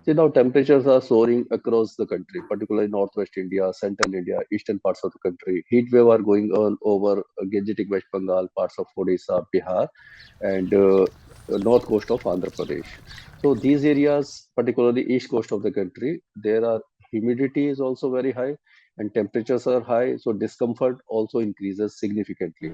See, now temperatures are soaring across the country, particularly northwest India, central India, eastern parts of the country. Heat wave are going on over Gangetic West Bengal, parts of Odisha, Bihar, and north coast of Andhra Pradesh. So these areas, particularly east coast of the country, there are humidity is also very high and temperatures are high, so discomfort also increases significantly.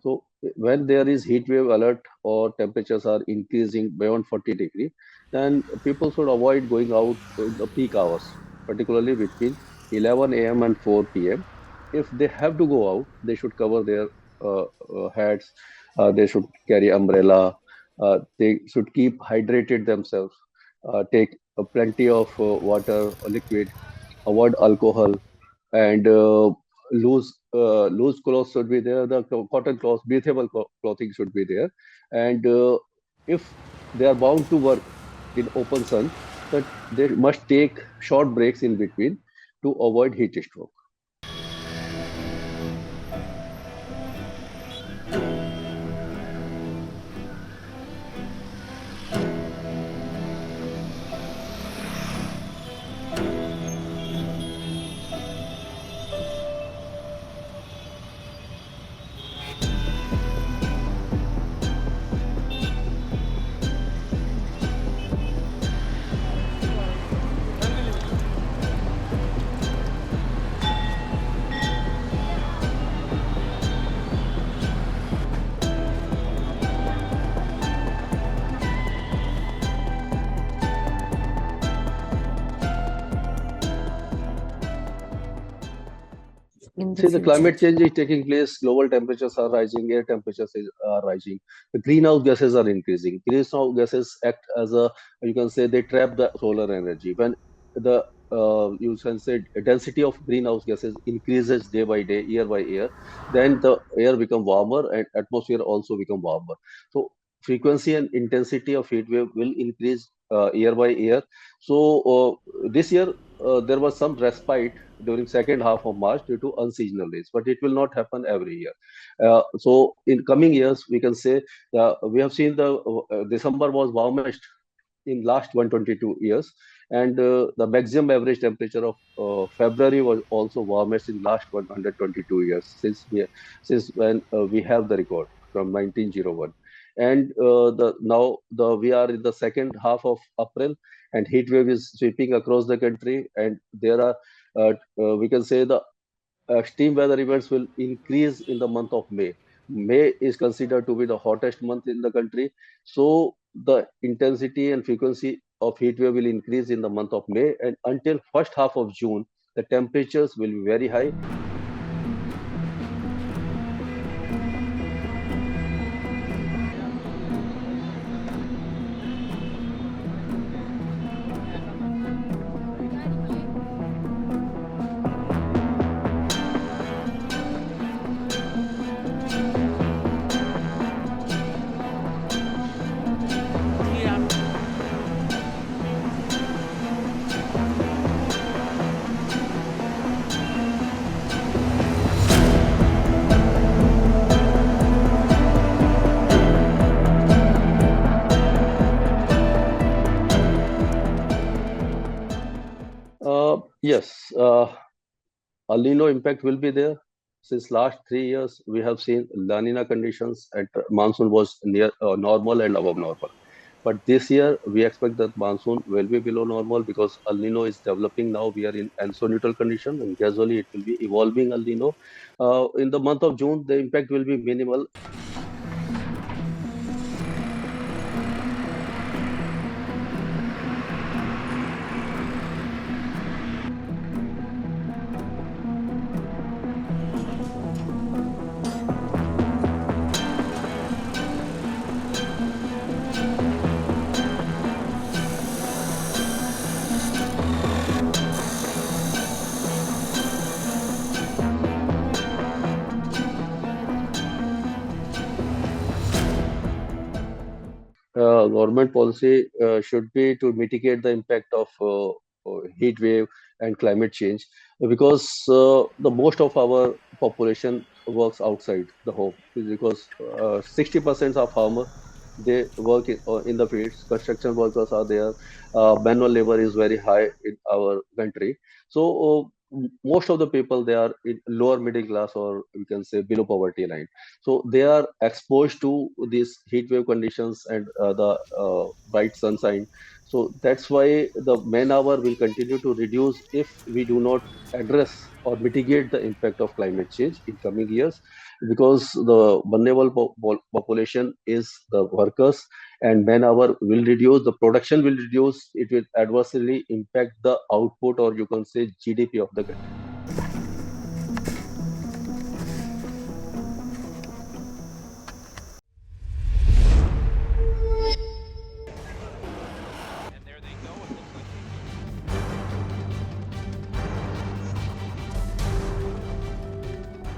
So when there is heat wave alert or temperatures are increasing beyond 40 degree, then people should avoid going out in the peak hours, particularly between 11 a.m. and 4 p.m. If they have to go out, they should cover their heads. They should carry umbrella. They should keep hydrated themselves. Take plenty of water or liquid. Avoid alcohol and loose clothes should be there. The cotton cloth, breathable clothing should be there. And if they are bound to work in open sun, that they must take short breaks in between to avoid heat stroke. in the See, the future. climate change is taking place. Global temperatures are rising. Air temperatures are rising. The greenhouse gases are increasing. Greenhouse gases act as a, you can say, they trap the solar energy. When the you can say density of greenhouse gases increases day by day, year by year, then the air become warmer and atmosphere also become warmer. So frequency and intensity of heat wave will increase year by year. So this year there was some respite during second half of March due to unseasonal days, but it will not happen every year. So in coming years, we can say we have seen the December was warmest in last 122 years, and the maximum average temperature of February was also warmest in last 122 years since when we have the record from 1901. And the now the we are in the second half of April, and heat wave is sweeping across the country, and there are we can say the extreme weather events will increase in the month of May. May is considered to be the hottest month in the country. So the intensity and frequency of heat wave will increase in the month of May, and until first half of June, the temperatures will be very high. Yes, El Nino impact will be there. Since last 3 years, we have seen La Nina conditions and monsoon was near normal and above normal. But this year, we expect that monsoon will be below normal because El Nino is developing now. We are in ENSO neutral condition, and gradually it will be evolving El Nino. In the month of June, the impact will be minimal. Government policy should be to mitigate the impact of heat wave and climate change because the most of our population works outside the home because 60% of farmer they work in the fields. Construction workers are there. Manual labor is very high in our country. So most of the people they are in lower middle class or we can say below poverty line, so they are exposed to these heat wave conditions and the bright sunshine. So that's why the man hour will continue to reduce if we do not address or mitigate the impact of climate change in coming years, because the vulnerable population is the workers, and man hour will reduce, the production will reduce, it will adversely impact the output or you can say GDP of the country.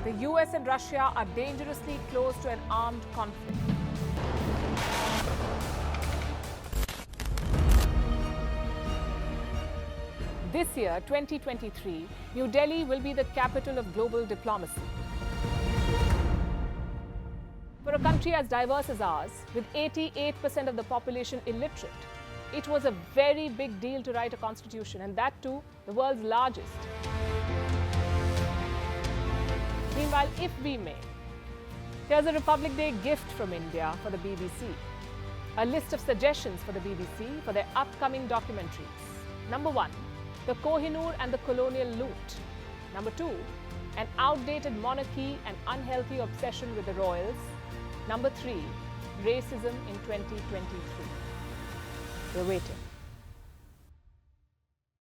The US and Russia are dangerously close to an armed conflict. This year, 2023, New Delhi will be the capital of global diplomacy. For a country as diverse as ours, with 88% of the population illiterate, it was a very big deal to write a constitution, and that too, the world's largest. Meanwhile, if we may, here's a Republic Day gift from India for the BBC. A list of suggestions for the BBC for their upcoming documentaries. Number 1, the Kohinoor and the colonial loot. Number 2, an outdated monarchy and unhealthy obsession with the royals. Number 3, racism in 2023. We're waiting.